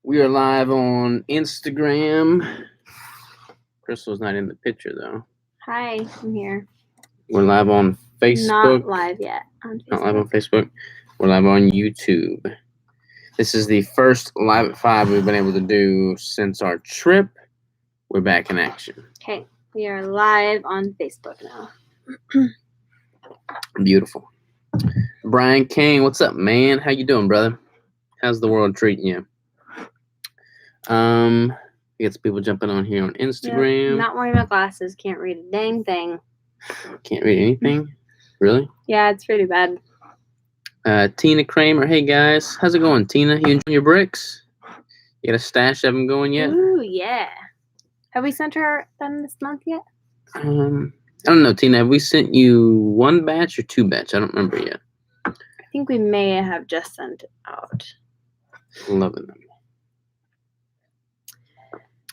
We are live on Instagram. Crystal's not in the picture though. Hi, I'm here. We're live on Facebook. Not live yet on Facebook. Not live on Facebook. We're live on YouTube. This is the first Live at 5 we've been able to do since our trip. We're back in action. Okay, we are live on Facebook now. Beautiful. Brian Kane, what's up, man? How you doing, brother? How's the world treating you? We got some people jumping on here on Instagram. Yep, not wearing my glasses, can't read a dang thing. Can't read anything? Really? Yeah, it's pretty bad. Tina Kramer, hey guys, how's it going, Tina? You enjoying your bricks? You got a stash of them going yet? Ooh, yeah. Have we sent her them this month yet? I don't know, Tina. Have we sent you one batch or two batch? I don't remember yet. I think we may have just sent it out. Loving them.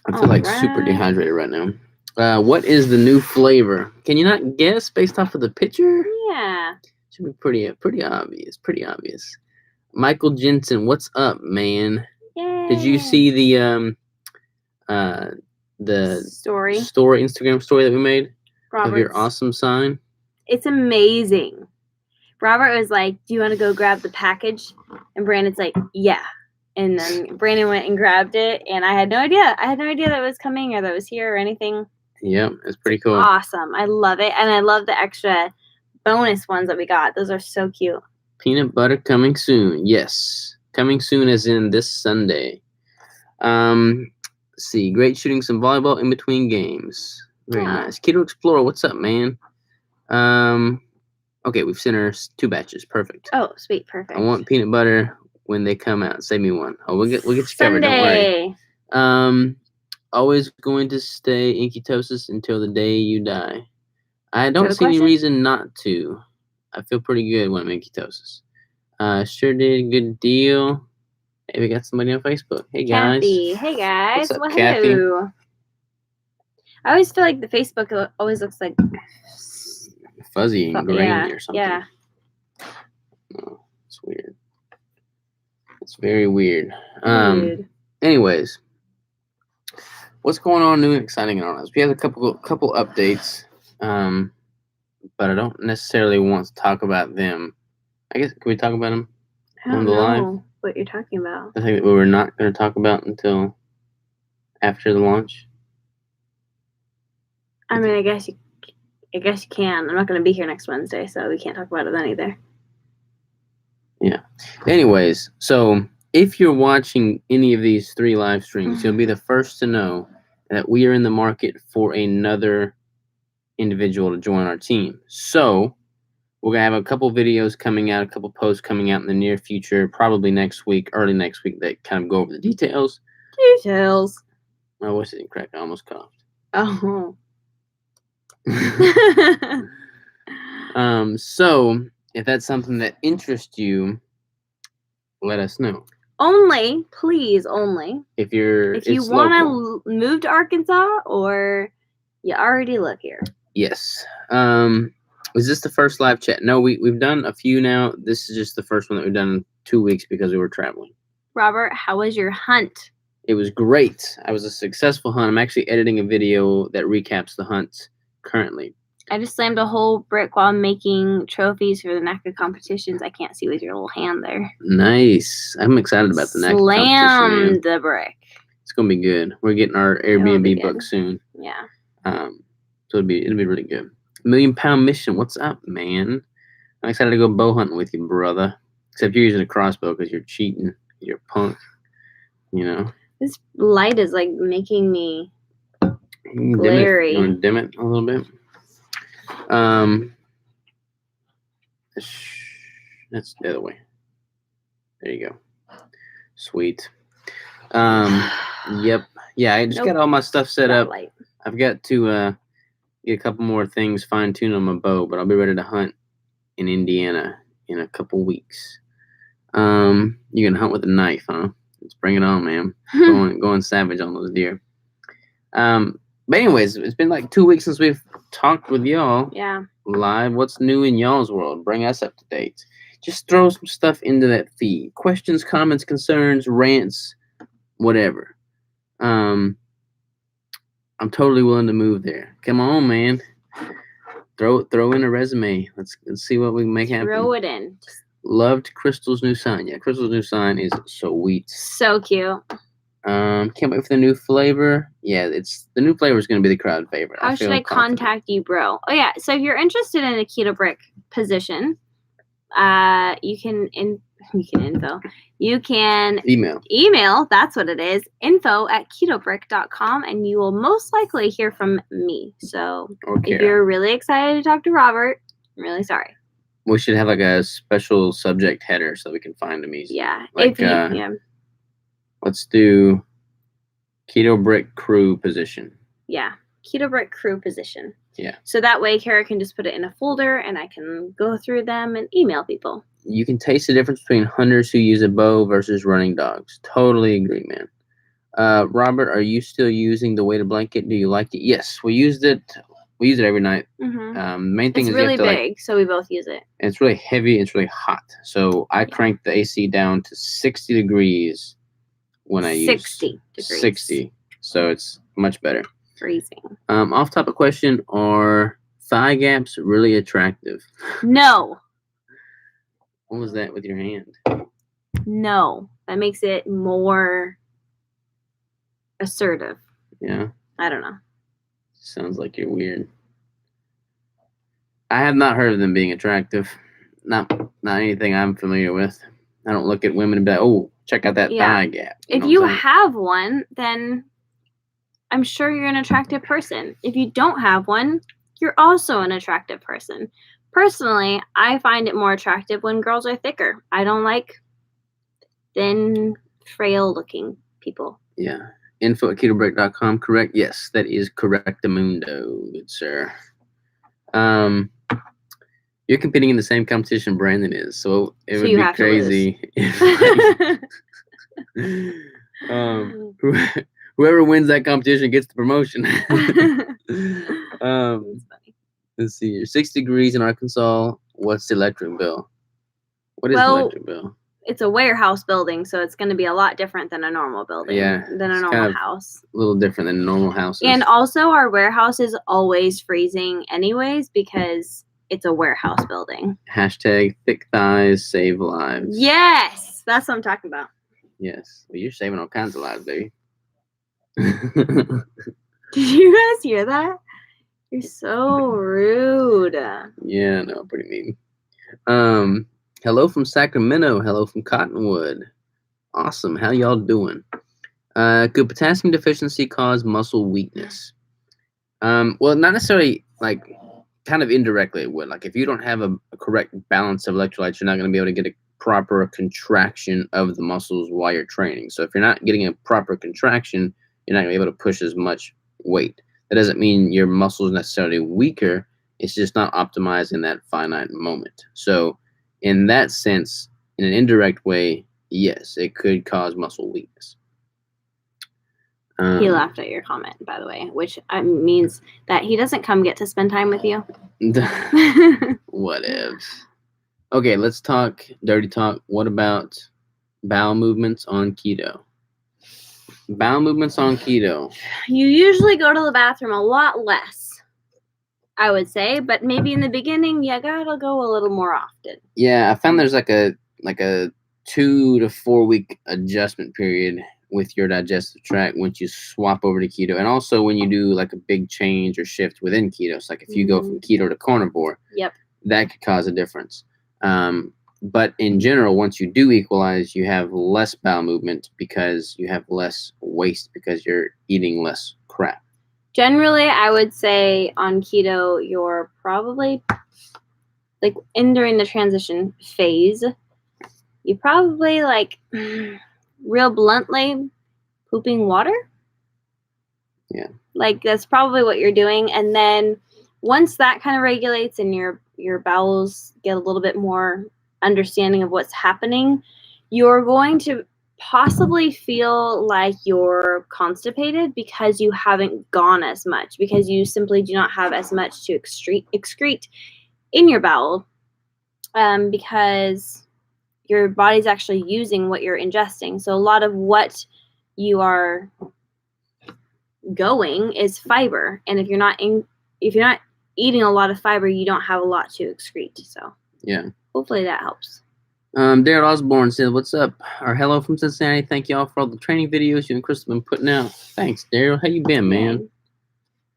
I feel like super dehydrated right now. What is the new flavor? Can you not guess based off of the picture? Yeah. Should be pretty obvious. Pretty obvious. Michael Jensen, what's up, man? Yay. Did you see the Instagram story that we made of your awesome sign? It's amazing. Robert was like, "Do you want to go grab the package?" And Brandon's like, "Yeah." And then Brandon went and grabbed it, and I had no idea. I had no idea that it was coming or that it was here or anything. Yep, it's pretty cool. Awesome. I love it. And I love the extra bonus ones that we got. Those are so cute. Peanut butter coming soon. Yes. Coming soon as in this Sunday. Let's see. Great shooting some volleyball in between games. Very nice. Kiddo Explorer, what's up, man? Okay, we've sent her 2 batches. Perfect. Oh, sweet. Perfect. I want peanut butter when they come out. Save me one. Oh, we'll get you covered. Don't worry. Always going to stay inkitosis until the day you die. I don't see any reason not to. I feel pretty good when I'm inkitosis. Sure did. Good deal. Hey, we got somebody on Facebook. Hey, guys. Kathy. Hey, guys. What's up, Kathy? I always feel like the Facebook always looks like fuzzy and grainy or something. Yeah. Oh, it's weird. It's very weird. Anyways, what's going on new and exciting in our lives? We have a couple updates, but I don't necessarily want to talk about them. I guess, can we talk about them on the live? I don't know what you're talking about. I think that we were not going to talk about until after the launch. I mean, I guess you can. I'm not going to be here next Wednesday, so we can't talk about it then either. Yeah. Anyways, so if you're watching any of these 3 live streams, you'll be the first to know that we are in the market for another individual to join our team. So we're going to have a couple videos coming out, a couple posts coming out in the near future, probably next week, early next week, that kind of go over the details. My voice didn't crack. I almost coughed. Oh. So if that's something that interests you, let us know. Please, only. If you want to move to Arkansas or you already live here. Yes. Was this the first live chat? No, we've done a few now. This is just the first one that we've done in 2 weeks because we were traveling. Robert, how was your hunt? It was great. I was a successful hunt. I'm actually editing a video that recaps the hunt currently. I just slammed a whole brick while making trophies for the NACA competitions. I can't see with your little hand there. Nice. I'm excited about the NACA competition. Slammed the brick. It's gonna be good. We're getting our Airbnb book soon. Yeah. So it'll be really good. $1 Million Pound Mission. What's up, man? I'm excited to go bow hunting with you, brother. Except you're using a crossbow because you're cheating. You're a punk. You know. This light is like making me glary. You want to dim it a little bit? That's the other way. There you go. Sweet. Yep. Yeah, I just got all my stuff set up. I've got to get a couple more things fine-tuned on my bow, but I'll be ready to hunt in Indiana in a couple weeks. You're gonna hunt with a knife, huh? Let's bring it on, man. Going savage on those deer. But anyways, it's been like 2 weeks since we've talked with y'all. Yeah. Live. What's new in y'all's world? Bring us up to date. Just throw some stuff into that feed. Questions, comments, concerns, rants, whatever. I'm totally willing to move there. Come on, man. Throw in a resume. Let's see what we can make happen. Throw it in. Loved Crystal's new sign. Yeah, Crystal's new sign is sweet. So cute. Can't wait for the new flavor. Yeah, the new flavor is going to be the crowd favorite. How should I contact you, bro? Oh yeah, so if you're interested in a keto brick position, you can email. That's what it is. info@ketobrick.com, and you will most likely hear from me. So if you're really excited to talk to Robert, I'm really sorry. We should have like a special subject header so we can find them easy. Yeah. Like, let's do Keto Brick crew position. Yeah. Keto Brick crew position. Yeah. So that way Kara can just put it in a folder and I can go through them and email people. You can taste the difference between hunters who use a bow versus running dogs. Totally agree, man. Robert, are you still using the weighted blanket? Do you like it? Yes, we use it every night. Mm-hmm. Main thing it's is really big, so we both use it. And it's really heavy. It's really hot. So I cranked the AC down to 60 degrees when I use 60 degrees. 60. So it's much better. Freezing. Off topic question: are thigh gaps really attractive? No. What was that with your hand? No, that makes it more assertive. Yeah. I don't know. Sounds like you're weird. I have not heard of them being attractive. Not anything I'm familiar with. I don't look at women and be like, oh, check out that thigh gap. If you have one, then I'm sure you're an attractive person. If you don't have one, you're also an attractive person. Personally, I find it more attractive when girls are thicker. I don't like thin, frail-looking people. Yeah. info@ketobrick.com, correct? Yes, that is correctamundo, good sir. You're competing in the same competition Brandon is, so it would be crazy. Whoever wins that competition gets the promotion. Let's see here. 6 degrees in Arkansas. What's the electric bill? What is the electric bill? It's a warehouse building, so it's going to be a lot different than a normal building. Yeah, than a normal house. A little different than normal houses. And also, our warehouse is always freezing anyways because it's a warehouse building. Hashtag thick thighs save lives. Yes, that's what I'm talking about. Yes, well, you're saving all kinds of lives, baby. Did you guys hear that? You're so rude. Yeah, no, pretty mean. Hello from Sacramento. Hello from Cottonwood. Awesome. How y'all doing? Could potassium deficiency cause muscle weakness? Well, not necessarily, like, kind of indirectly it would. Like, if you don't have a correct balance of electrolytes, you're not going to be able to get a proper contraction of the muscles while you're training. So if you're not getting a proper contraction, you're not going to be able to push as much weight. That doesn't mean your muscle is necessarily weaker. It's just not optimized in that finite moment. So in that sense, in an indirect way, yes, it could cause muscle weakness. He laughed at your comment, by the way, which means that he doesn't come get to spend time with you. Whatevs. Okay, let's talk dirty talk. What about bowel movements on keto? Bowel movements on keto. You usually go to the bathroom a lot less, I would say, but maybe in the beginning you gotta go a little more often. Yeah, I found there's like a 2 to 4 week adjustment period with your digestive tract once you swap over to keto, and also when you do like a big change or shift within keto. So like if you go from keto to carnivore, that could cause a difference. But in general, once you do equalize, you have less bowel movement because you have less waste because you're eating less crap. Generally, I would say on keto, you're probably like during the transition phase, you probably like real bluntly pooping water. Yeah. Like that's probably what you're doing. And then once that kind of regulates and your bowels get a little bit more understanding of what's happening, you're going to possibly feel like you're constipated because you haven't gone as much, because you simply do not have as much to excrete in your bowel, because your body's actually using what you're ingesting. So a lot of what you are going is fiber, and if you're not eating a lot of fiber, you don't have a lot to excrete. So Yeah. hopefully that helps. Daryl Osborne said, "What's up?" Or hello from Cincinnati. Thank y'all for all the training videos you and Chris have been putting out. Thanks, Daryl. How you been, man?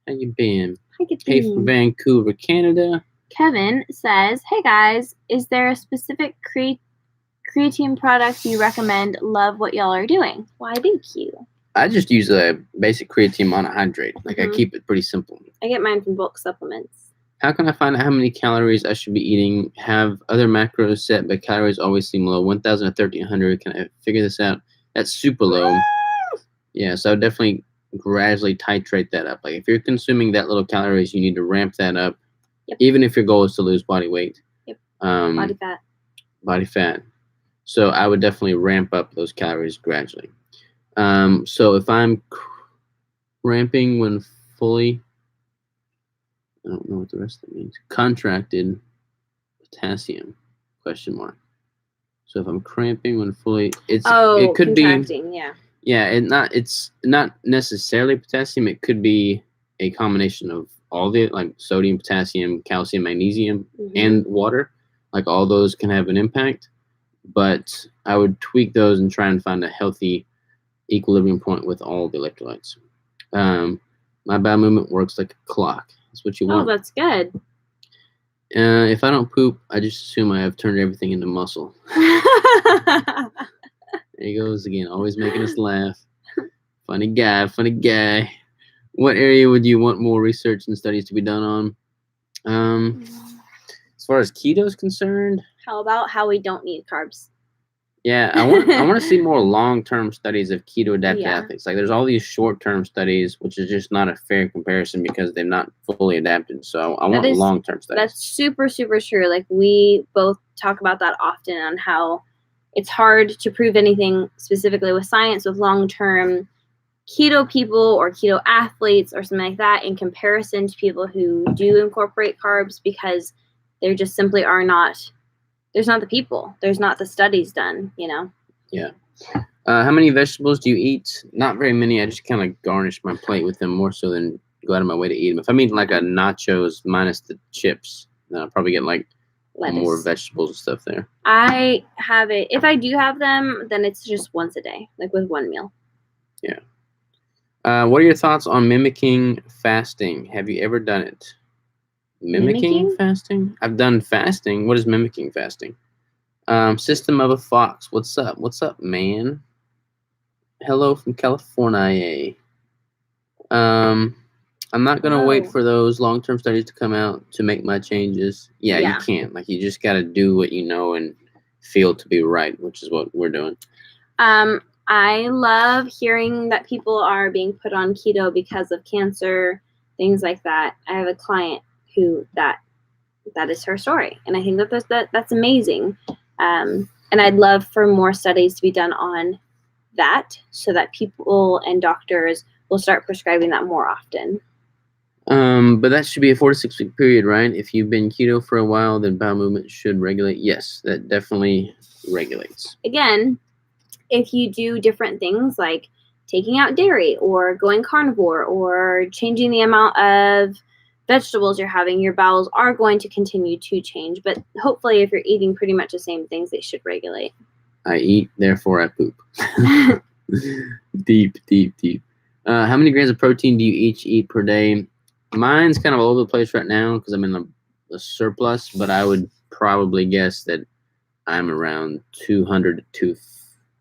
How you been? Hey, from Vancouver, Canada. Kevin says, "Hey guys, is there a specific creatine product you recommend? Love what y'all are doing." Why, thank you. I just use a basic creatine monohydrate. Like, I keep it pretty simple. I get mine from bulk supplements. How can I find out how many calories I should be eating? Have other macros set, but calories always seem low. 1,000 to 1,300. Can I figure this out? That's super low. Yeah, so I would definitely gradually titrate that up. Like, if you're consuming that little calories, you need to ramp that up. Yep. Even if your goal is to lose body weight. Yep. Body fat. Body fat. So I would definitely ramp up those calories gradually. So if I'm ramping when fully, I don't know what the rest of that means. Contracted potassium, question mark. So if I'm cramping when fully, it could be, yeah, it's not necessarily potassium. It could be a combination of all the, like, sodium, potassium, calcium, magnesium, and water. Like, all those can have an impact, but I would tweak those and try and find a healthy equilibrium point with all the electrolytes. My bowel movement works like a clock. That's what you want. Oh, that's good. If I don't poop, I just assume I have turned everything into muscle. There he goes again, always making us laugh. Funny guy. What area would you want more research and studies to be done on? As far as keto is concerned, how about how we don't need carbs? Yeah, I want to see more long-term studies of keto-adapted athletes. Like, there's all these short-term studies, which is just not a fair comparison because they're not fully adapted. So I want long-term studies. That's super, super true. Like, we both talk about that often on how it's hard to prove anything specifically with science with long-term keto people or keto athletes or something like that in comparison to people who do incorporate carbs, because there just simply are not. There's not the people. There's not the studies done, you know? Yeah. How many vegetables do you eat? Not very many. I just kind of garnish my plate with them more so than go out of my way to eat them. If I'm eating like a nachos minus the chips, then I'll probably get like lettuce, more vegetables and stuff there. I have it. If I do have them, then it's just once a day, like with one meal. Yeah. What are your thoughts on mimicking fasting? Have you ever done it? Mimicking fasting? I've done fasting. What is mimicking fasting? System of a Fox. What's up? What's up, man? Hello from California. I'm not going to wait for those long-term studies to come out to make my changes. Yeah, you can't. Like, you just got to do what you know and feel to be right, which is what we're doing. I love hearing that people are being put on keto because of cancer, things like that. I have a client who that is her story, and I think that's amazing. And I'd love for more studies to be done on that so that people and doctors will start prescribing that more often. But that should be a 4 to 6 week period, right? If you've been keto for a while, then bowel movement should regulate. Yes, that definitely regulates. Again, if you do different things like taking out dairy or going carnivore or changing the amount of vegetables you're having, your bowels are going to continue to change. But hopefully, if you're eating pretty much the same things, they should regulate. I eat, therefore I poop. Deep. How many grams of protein do you each eat per day? Mine's kind of all over the place right now because I'm in a surplus, but I would probably guess that I'm around 200 to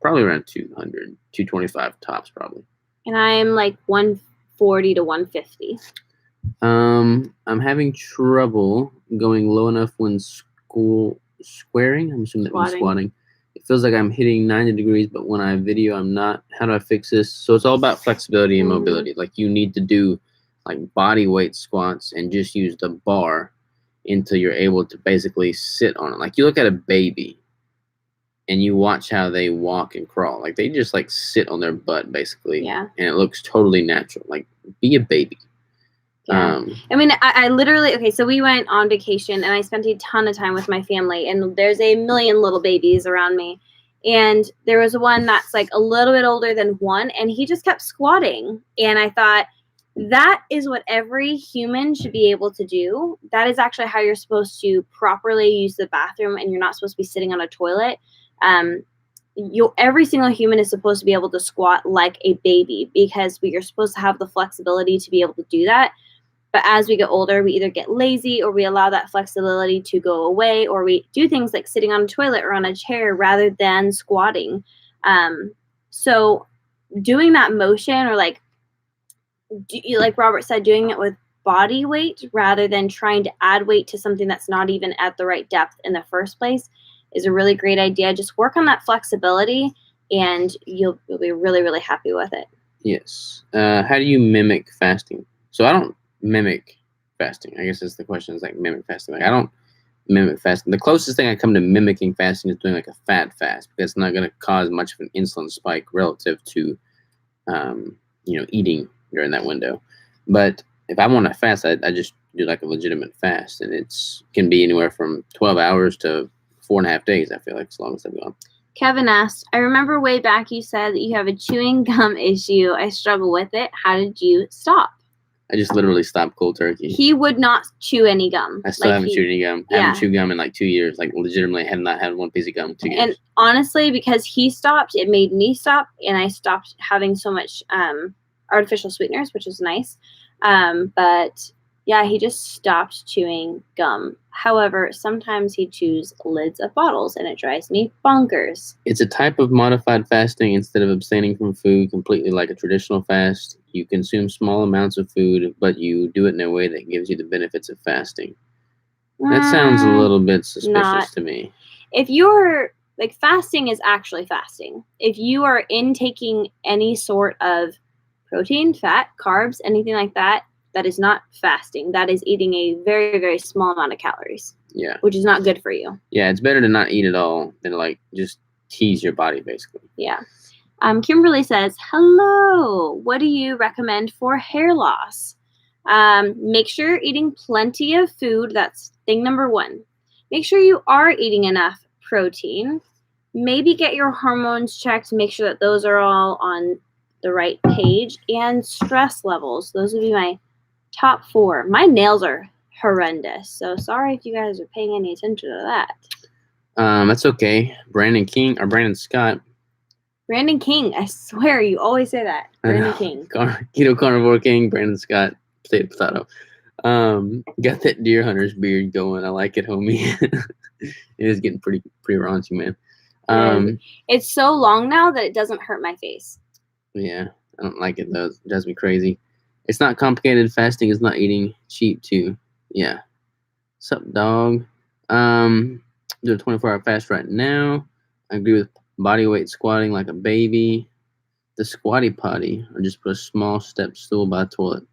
probably around 200, 225 tops probably. And I'm like 140 to 150. I'm having trouble going low enough when squaring. I'm assuming that means squatting. It feels like I'm hitting 90 degrees, but when I video, I'm not. How do I fix this? So it's all about flexibility and mobility. Like, you need to do like body weight squats and just use the bar until you're able to basically sit on it. Like, you look at a baby and you watch how they walk and crawl. Like, they just like sit on their butt basically. Yeah. And it looks totally natural. Like, be a baby. Yeah. I mean, I literally, so we went on vacation and I spent a ton of time with my family, and there's a million little babies around me. And there was one that's like a little bit older than 1, and he just kept squatting. And I thought, that is what every human should be able to do. That is actually how you're supposed to properly use the bathroom, and you're not supposed to be sitting on a toilet. Every single human is supposed to be able to squat like a baby, because we are supposed to have the flexibility to be able to do that. But as we get older, we either get lazy, or we allow that flexibility to go away, or we do things like sitting on a toilet or on a chair rather than squatting. So doing that motion, or like Robert said, doing it with body weight rather than trying to add weight to something that's not even at the right depth in the first place, is a really great idea. Just work on that flexibility, and you'll be really, really happy with it. Yes. How do you mimic fasting? So I don't mimic fasting. I guess that's the question, is like mimic fasting. Like I don't mimic fasting. The closest thing I come to mimicking fasting is doing like a fat fast, because it's not going to cause much of an insulin spike relative to, eating during that window. But if I want to fast, I just do like a legitimate fast, and can be anywhere from 12 hours to 4.5 days. I feel like, as long as I've gone. Kevin asked, I remember way back you said that you have a chewing gum issue. I struggle with it. How did you stop? I just literally stopped cold turkey. He would not chew any gum. I still haven't chewed any gum. Yeah. Haven't chewed gum in like 2 years. Like legitimately have not had one piece of gum in 2 years. And honestly, because he stopped, it made me stop, and I stopped having so much artificial sweeteners, which is nice. But yeah, he just stopped chewing gum. However, sometimes he chews lids of bottles, and it drives me bonkers. It's a type of modified fasting. Instead of abstaining from food completely like a traditional fast, you consume small amounts of food, but you do it in a way that gives you the benefits of fasting. That sounds a little bit suspicious to me. If you're like, fasting is actually fasting. If you are intaking any sort of protein, fat, carbs, anything like that, that is not fasting. That is eating a very, very small amount of calories. Yeah. Which is not good for you. Yeah, it's better to not eat at all than like just tease your body, basically. Yeah. Kimberly says, hello. What do you recommend for hair loss? Make sure you're eating plenty of food. That's thing number 1. Make sure you are eating enough protein. Maybe get your hormones checked. Make sure that those are all on the right page. And stress levels. Those would be my top 4. My nails are horrendous. So sorry if you guys are paying any attention to that. That's okay. Brandon Scott. Brandon King. I swear you always say that. Brandon King. Keto Carnivore King, Brandon Scott, potato. Got that deer hunter's beard going. I like it, homie. It is getting pretty raunchy, man. It's so long now that it doesn't hurt my face. Yeah, I don't like it though. It drives me crazy. It's not complicated. Fasting is not eating. Cheap too. Yeah. Sup, dog? Do a 24-hour fast right now. I agree with body weight squatting like a baby. The squatty potty, or just put a small step stool by the toilet.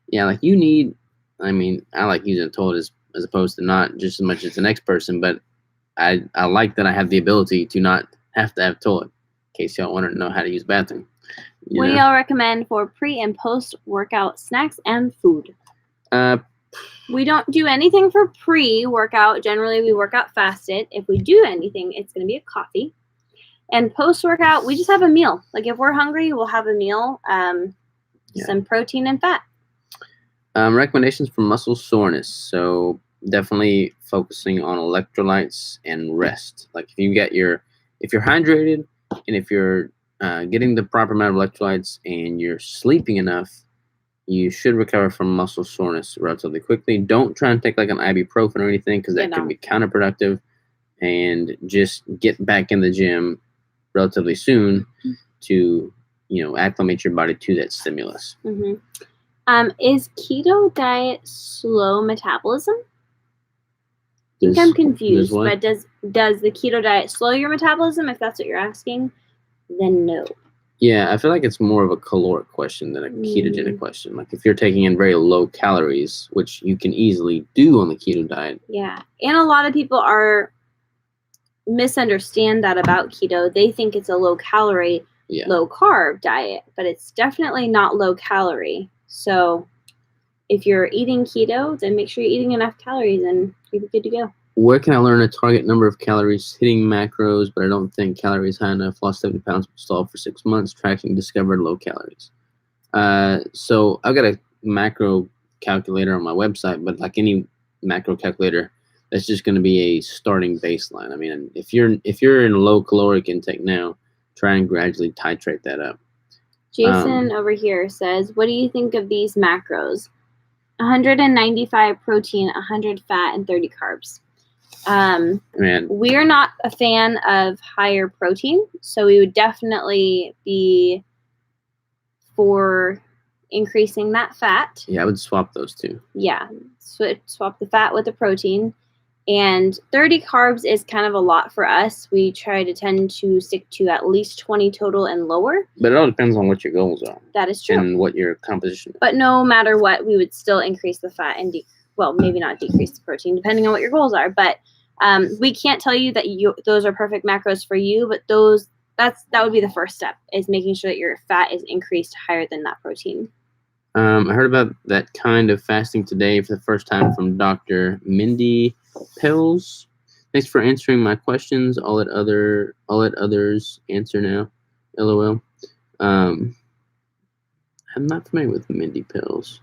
Yeah, like I like using a toilet as opposed to not just as much as the next person, but I like that I have the ability to not have to have a toilet, in case y'all want to know how to use the bathroom. What do y'all recommend for pre and post workout snacks and food? We don't do anything for pre-workout. Generally, we work out fasted. If we do anything, it's going to be a coffee. And post-workout, we just have a meal. Like if we're hungry, we'll have a meal, some protein and fat. Recommendations for muscle soreness. So definitely focusing on electrolytes and rest. Like if you're hydrated and if you're getting the proper amount of electrolytes and you're sleeping enough, you should recover from muscle soreness relatively quickly. Don't try and take like an ibuprofen or anything, because that can be counterproductive. And just get back in the gym relatively soon to, acclimate your body to that stimulus. Mm-hmm. Is keto diet slow metabolism? I think I'm confused, but does the keto diet slow your metabolism? If that's what you're asking, then no. Yeah, I feel like it's more of a caloric question than a ketogenic question. Like if you're taking in very low calories, which you can easily do on the keto diet. Yeah, and a lot of people misunderstand that about keto. They think it's a low calorie, low carb diet, but it's definitely not low calorie. So if you're eating keto, then make sure you're eating enough calories and you're good to go. Where can I learn a target number of calories hitting macros, but I don't think calories high enough? Lost 70 pounds, stalled for 6 months, tracking, discovered low calories. So I've got a macro calculator on my website, but like any macro calculator, that's just going to be a starting baseline. I mean, if you're in low caloric intake now, try and gradually titrate that up. Jason over here says, what do you think of these macros? 195 protein, 100 fat, and 30 carbs. Man, We're not a fan of higher protein, so we would definitely be for increasing that fat. yeah, I would swap those two. Yeah, swap the fat with the protein. And 30 carbs is kind of a lot for us. We try to tend to stick to at least 20 total and lower. But it all depends on what your goals are. That is true. And what your composition is. But no matter what, we would still increase the fat and maybe not decrease the protein, depending on what your goals are. But we can't tell you that those are perfect macros for you, but that would be the first step, is making sure that your fat is increased higher than that protein. I heard about that kind of fasting today for the first time from Dr. Mindy Pills. Thanks for answering my questions. I'll let others answer now. LOL. I'm not familiar with Mindy Pills.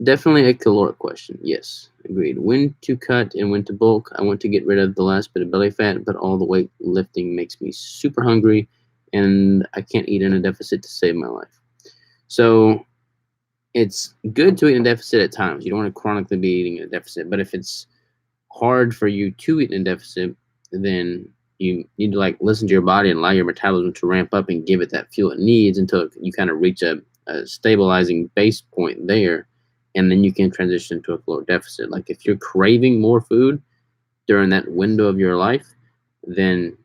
Definitely a caloric question. Yes, agreed. When to cut and when to bulk. I want to get rid of the last bit of belly fat, but all the weight lifting makes me super hungry, and I can't eat in a deficit to save my life. So it's good to eat in a deficit at times. You don't want to chronically be eating in a deficit, but if it's hard for you to eat in a deficit, then you need to listen to your body and allow your metabolism to ramp up and give it that fuel it needs until you kind of reach a stabilizing base point there, and then you can transition to a caloric deficit. Like if you're craving more food during that window of your life, then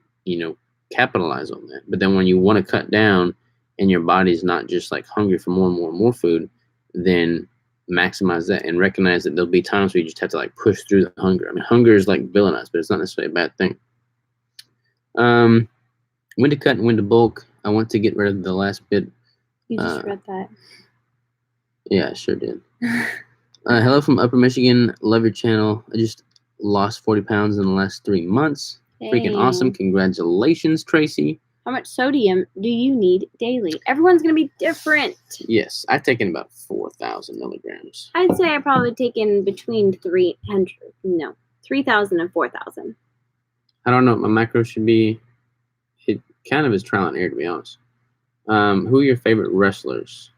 capitalize on that. But then when you want to cut down and your body's not just hungry for more and more and more food, then maximize that and recognize that there'll be times where you just have to push through the hunger. I mean, hunger is like villainous, but it's not necessarily a bad thing. When to cut and when to bulk. I want to get rid of the last bit. You just read that. Yeah, I sure did. Hello from Upper Michigan. Love your channel. I just lost 40 pounds in the last 3 months. Dang. Freaking awesome. Congratulations, Tracy. How much sodium do you need daily? Everyone's going to be different. Yes, I've taken about 4,000 milligrams. I'd say I've probably taken between 3,000 and 4,000. I don't know what my macro should be. It kind of is trial and error, to be honest. Who are your favorite wrestlers?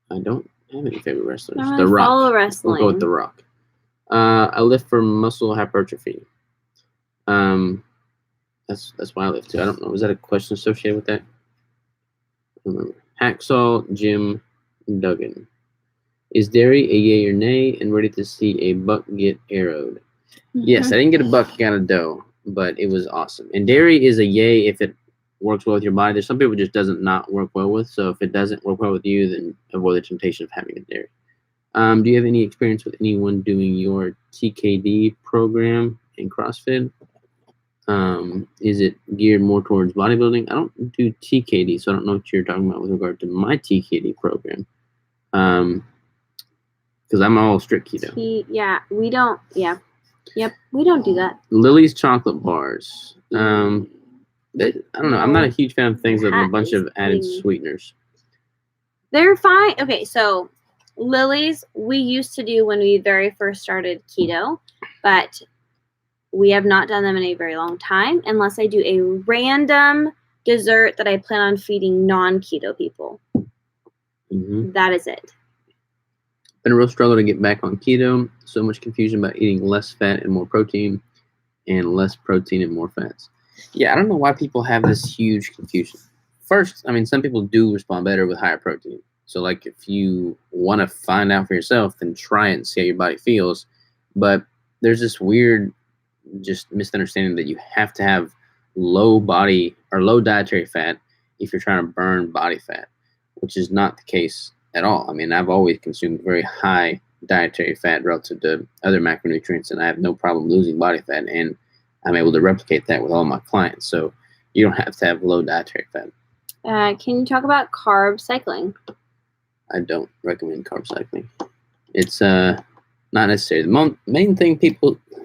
I don't have any favorite wrestlers. The Rock. Follow wrestling. We'll go with The Rock. I lift for muscle hypertrophy. That's why I lift too. I don't know. Was that a question associated with that? I don't remember. Hacksaw Jim Duggan. Is dairy a yay or nay? And ready to see a buck get arrowed? Yes, I didn't get a buck out of dough, but it was awesome. And dairy is a yay if it works well with your body. There's some people it just doesn't not work well with. So if it doesn't work well with you, then avoid the temptation of having a dairy. Do you have any experience with anyone doing your TKD program in CrossFit? Is it geared more towards bodybuilding? I don't do TKD, so I don't know what you're talking about with regard to my TKD program. Because I'm all strict keto. We don't. Yeah. Yep, we don't do that. Lily's chocolate bars. I don't know. I'm not a huge fan of things with a bunch of added sweeteners. They're fine. Okay, so Lily's we used to do when we very first started keto, but we have not done them in a very long time unless I do a random dessert that I plan on feeding non-keto people. Mm-hmm. That is it. Been a real struggle to get back on keto. So much confusion about eating less fat and more protein, and less protein and more fats. Yeah, I don't know why people have this huge confusion. First, I mean, some people do respond better with higher protein. So, if you want to find out for yourself, then try it and see how your body feels. But there's this weird just misunderstanding that you have to have low dietary fat if you're trying to burn body fat, which is not the case at all. I mean, I've always consumed very high dietary fat relative to other macronutrients, and I have no problem losing body fat, and I'm able to replicate that with all my clients. So you don't have to have low dietary fat. Can you talk about carb cycling? I don't recommend carb cycling. It's Not necessarily. The main thing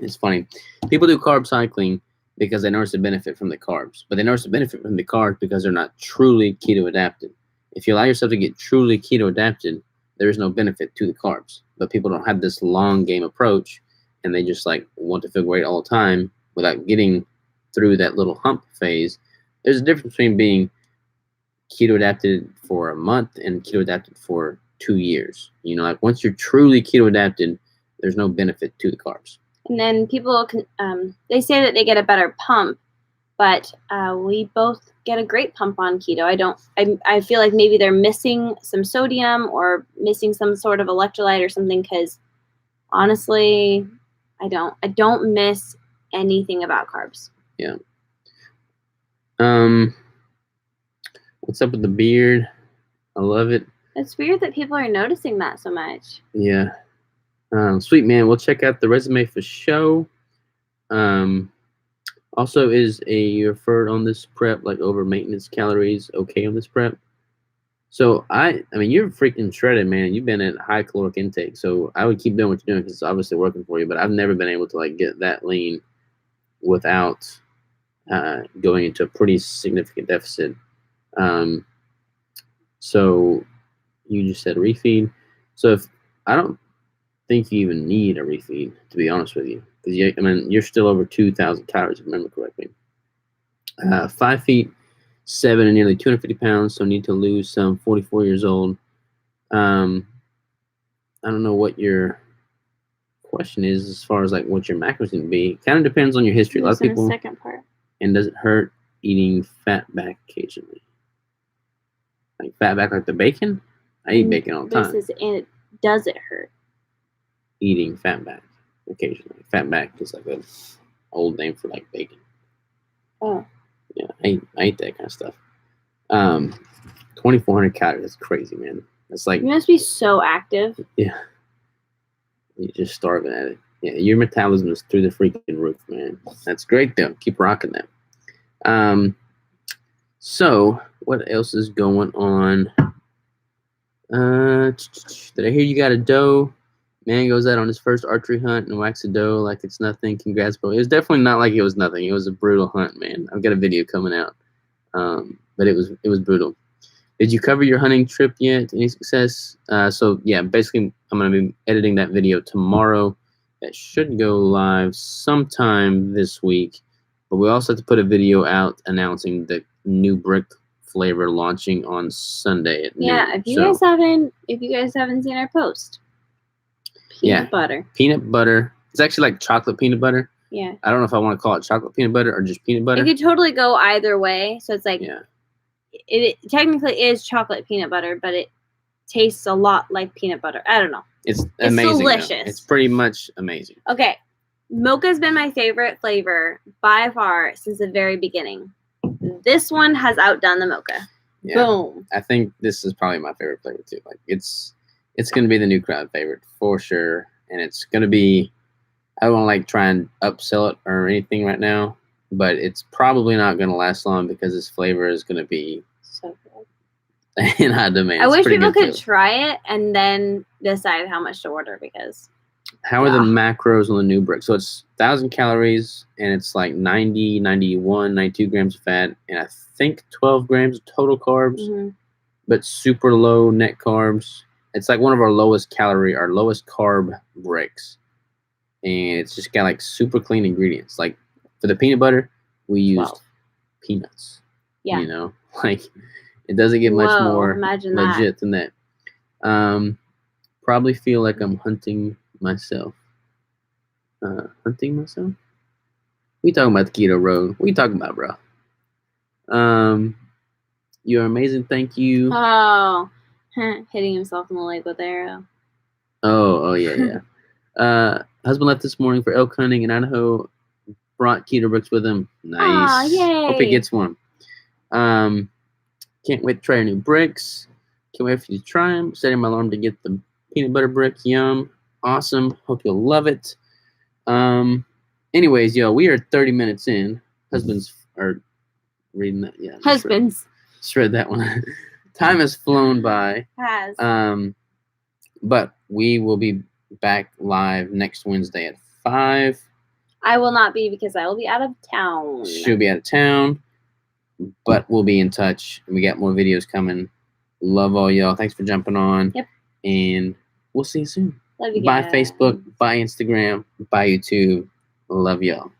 it's funny. People do carb cycling because they notice the benefit from the carbs, but they notice the benefit from the carbs because they're not truly keto adapted. If you allow yourself to get truly keto adapted, there is no benefit to the carbs. But people don't have this long game approach, and they just like want to feel great all the time without getting through that little hump phase. There's a difference between being keto adapted for a month and keto adapted for 2 years. You know, like once you're truly keto adapted, there's no benefit to the carbs. And then people can, they say that they get a better pump, but we both get a great pump on keto. I feel like maybe they're missing some sodium or missing some sort of electrolyte or something, because honestly, I don't miss anything about carbs. Yeah. What's up with the beard? I love it. It's weird that people are noticing that so much. Yeah. Sweet, man. We'll check out the resume for show. Also, is a referred on this prep, like over maintenance calories, okay on this prep? So I mean, you're freaking shredded, man. You've been at high caloric intake, so I would keep doing what you're doing because it's obviously working for you. But I've never been able to like get that lean without going into a pretty significant deficit. So you just said refeed. So if I don't think you even need a refeed, to be honest with you, because you're still over 2,000 calories, if I remember correctly. 5'7" and nearly 250 pounds, so need to lose some. 44 years old. I don't know what your question is as far as like what your macros going to be. Kind of depends on your history. A lot of people. Second part. And does it hurt eating fat back occasionally? Like fat back, like the bacon? I eat bacon all the time. Does it hurt? Eating fat back occasionally. Fat back is like an old name for like bacon. Oh. Yeah, I eat that kind of stuff. 2,400 calories. That's crazy, man. That's like you must be so active. Yeah. You're just starving at it. Yeah, your metabolism is through the freaking roof, man. That's great though. Keep rocking that. So what else is going on? Did I hear you got a doe? Man goes out on his first archery hunt and whacks a doe like it's nothing. Congrats, bro. It was definitely not like it was nothing. It was a brutal hunt, man. I've got a video coming out. But it was brutal. Did you cover your hunting trip yet? Any success? So yeah, basically I'm gonna be editing that video tomorrow. That should go live sometime this week. But we also have to put a video out announcing the new brick flavor launching on Sunday at noon. Yeah, if you guys haven't seen our post. Peanut butter. Peanut butter. It's actually like chocolate peanut butter. Yeah. I don't know if I want to call it chocolate peanut butter or just peanut butter. It could totally go either way. So it's like it technically is chocolate peanut butter, but it tastes a lot like peanut butter. I don't know. It's amazing. Delicious. Though. It's pretty much amazing. Okay. Mocha's been my favorite flavor by far since the very beginning. This one has outdone the mocha. Yeah. Boom. I think this is probably my favorite flavor too. Like it's gonna be the new crowd favorite for sure. And it's gonna be, I don't want to like try and upsell it or anything right now, but it's probably not gonna last long because this flavor is gonna be so good. In high demand. I wish people could try it and then decide how much to order because how are the macros on the new brick? So it's 1,000 calories and it's like 90, 91, 92 grams of fat and I think 12 grams of total carbs, but super low net carbs. It's like one of our lowest carb bricks. And it's just got like super clean ingredients. Like for the peanut butter, we used peanuts. Yeah. You know, like it doesn't get much more legit than that. Probably feel like I'm hunting myself. We talking about the keto road. What are you talking about, bro? You're amazing. Thank you. Oh, hitting himself in the leg with the arrow. Oh yeah. Husband left this morning for elk hunting in Idaho. Brought keto bricks with him. Nice. Aw, yay. Hope he gets one. Can't wait to try our new bricks. Can't wait for you to try them. Setting my alarm to get the peanut butter brick. Yum. Awesome. Hope you'll love it. Anyways, we are 30 minutes in. Husbands are reading that. Yeah. Husbands. Just read that one. Time has flown by. Has. But we will be back live next Wednesday at 5. I will not be because I will be out of town. She'll be out of town, but we'll be in touch. We got more videos coming. Love all y'all. Thanks for jumping on. Yep. And we'll see you soon. Love you Bye guys. Facebook, bye Instagram, bye YouTube. Love y'all.